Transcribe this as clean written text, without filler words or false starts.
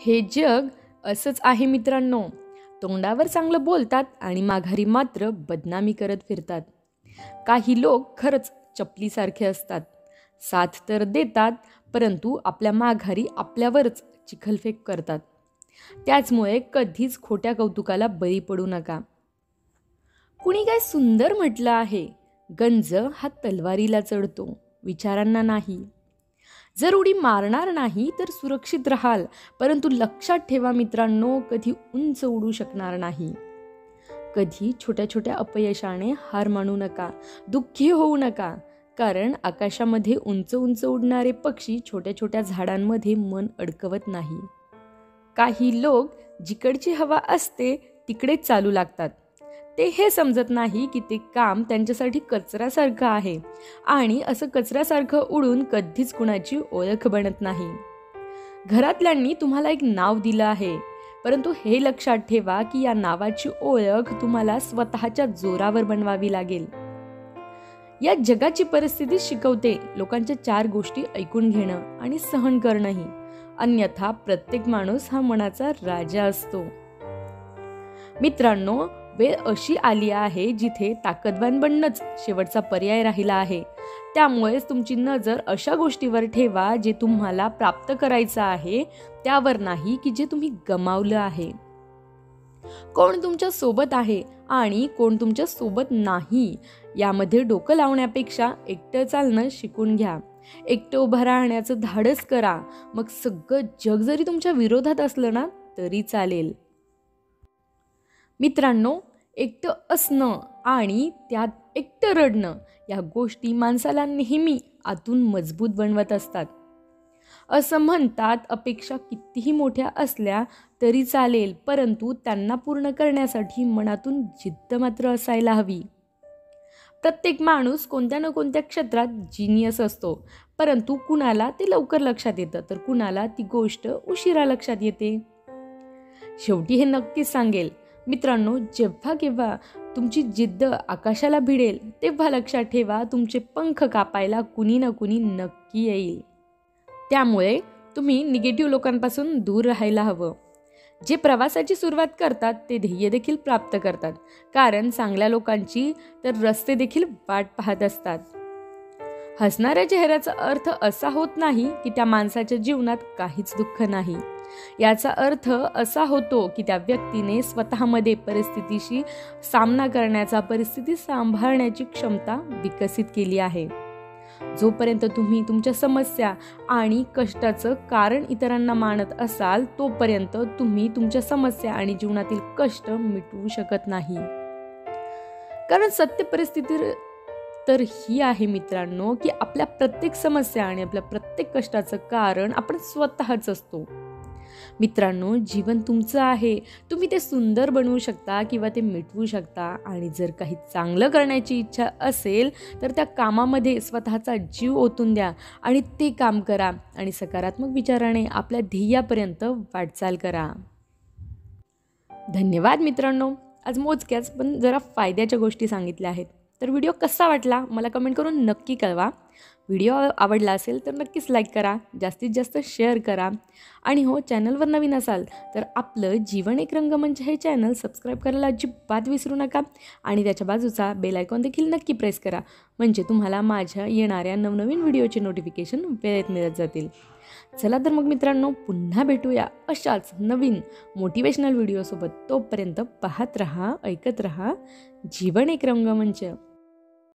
हे जग असंच आहे मित्रांनो. तोंडावर चांगलं बोलतात आणि माघारी मात्र बदनामी करत फिरतात. काही लोक खरंच चपलीसारखे असतात. साथ तर देतात, परंतु आपल्या माघारी आपल्यावरच चिखलफेक करतात. त्याचमुळे कधीच खोट्या कौतुकाला बळी पडू नका. कुणी काय सुंदर म्हटलं आहे, गंज हा तलवारीला चढतो, विचारांना नाही. जर उडी मारणार नाही तर सुरक्षित राहाल, परंतु लक्षात ठेवा मित्रांनो, कधी उंच उडू शकणार नाही. कधी छोट्या छोट्या अपयशाने हार मानू नका, दुःखी होऊ नका, कारण आकाशामध्ये उंच उंच उडणारे पक्षी छोट्या छोट्या झाडांमध्ये मन अडकवत नाही. काही लोक जिकडची हवा असते तिकडेच चालू लागतात. ते हे समजत नाही की ते काम त्यांच्यासाठी कचऱ्यासारखं आहे आणि असं कचऱ्यासारखं उडून कधीच कुणाची ओळख बनत नाही. घरातल्यांनी तुम्हाला एक नाव दिलं आहे, परंतु हे लक्षात ठेवा की या नावाची ओळख तुम्हाला स्वतःच्या जोरावर बनवावी लागेल. या जगाची परिस्थिती शिकवते लोकांच्या 4 गोष्टी ऐकून घेणं आणि सहन करणंही, अन्यथा प्रत्येक माणूस हा मनाचा राजा असतो. मित्रांनो, वेळ अशी आली आहे जिथे ताकदवान बनणंच शेवटचा पर्याय राहिला आहे. त्यामुळेच तुमची नजर अशा गोष्टीवर ठेवा जे तुम्हाला प्राप्त करायचं आहे, त्यावर नाही की जे तुम्ही गमावलं आहे. कोण तुमच्या सोबत आहे आणि कोण तुमच्या सोबत नाही यामध्ये डोकं लावण्यापेक्षा एकटं चालणं शिकून घ्या. एकटं उभं राहण्याचं धाडस करा. मग सगळं जग जरी तुमच्या विरोधात असलं ना तरी चालेल. मित्रांनो, एकटं असणं आणि त्यात एकटं रडणं या गोष्टी माणसाला नेहमी आतून मजबूत बनवत असतात. असं म्हणतात, अपेक्षा कितीही मोठ्या असल्या तरी चालेल, परंतु त्यांना पूर्ण करण्यासाठी मनातून जिद्द मात्र असायला हवी. प्रत्येक माणूस कोणत्या ना कोणत्या क्षेत्रात जिनियस असतो, परंतु कुणाला ते लवकर लक्षात येतं तर कुणाला ती गोष्ट उशिरा लक्षात येते. शेवटी हे नक्कीच सांगेल मित्रांनो, जेव्हा केव्हा तुमची जिद्द आकाशाला भिडेल तेव्हा लक्षात ठेवा, तुमचे पंख कापायला कुणी ना कुणी नक्की येईल. त्यामुळे तुम्ही निगेटिव्ह लोकांपासून दूर राहायला हवं. जे प्रवासाची सुरुवात करतात ते ध्येय देखील प्राप्त करतात, कारण चांगल्या लोकांची तर रस्ते देखील वाट पाहत असतात. हसणाऱ्या चेहऱ्याचा अर्थ असा होत नाही की त्या माणसाच्या जीवनात काहीच दुःख नाही. याचा अर्थ असा होतो की त्या व्यक्तीने स्वतःमध्ये परिस्थितीशी सामना करण्याचा, परिस्थिती सांभाळण्याची क्षमता विकसित केली आहे. जोपर्यंत तुम्ही तुमच्या समस्या आणि कष्टाचं कारण इतरांना मानत असाल, तोपर्यंत तुम्ही तुमच्या समस्या आणि जीवनातील कष्ट मिटवू शकत नाही. कारण सत्य परिस्थिती तर ही आहे मित्रांनो की आपल्या प्रत्येक समस्या आणि आपल्या प्रत्येक कष्टाचं कारण आपण स्वतःच असतो. मित्रांनो, जीवन तुमचं आहे. तुम्ही ते सुंदर बनवू शकता किंवा ते मिटवू शकता. आणि जर काही चांगलं करण्याची इच्छा असेल तर त्या कामामध्ये स्वतःचा जीव ओतून द्या आणि ते काम करा आणि सकारात्मक विचाराने आपल्या ध्येयापर्यंत वाटचाल करा. धन्यवाद मित्रांनो. आज मोजक्याच पण जरा फायद्याच्या गोष्टी सांगितल्या आहेत. तर व्हिडिओ कसा वाटला मला कमेंट करून नक्की कळवा. व्हिडिओ आवडला असेल तर नक्कीच लाईक करा, जास्तीत जास्त शेअर करा आणि हो, चॅनलवर नवीन असाल तर आपलं जीवन एक रंगमंच हे चॅनल सबस्क्राईब करायला अजिबात विसरू नका आणि त्याच्या बाजूचा बेल आयकॉन देखील नक्की प्रेस करा, म्हणजे तुम्हाला माझ्या येणाऱ्या नवनवीन व्हिडिओचे नोटिफिकेशन वेळेत मिळत जातील. चला तर मग मित्रांनो, पुन्हा भेटूया अशाच नवीन मोटिवेशनल व्हिडिओसोबत. तोपर्यंत पाहत रहा, ऐकत रहा जीवन एक रंगमंच.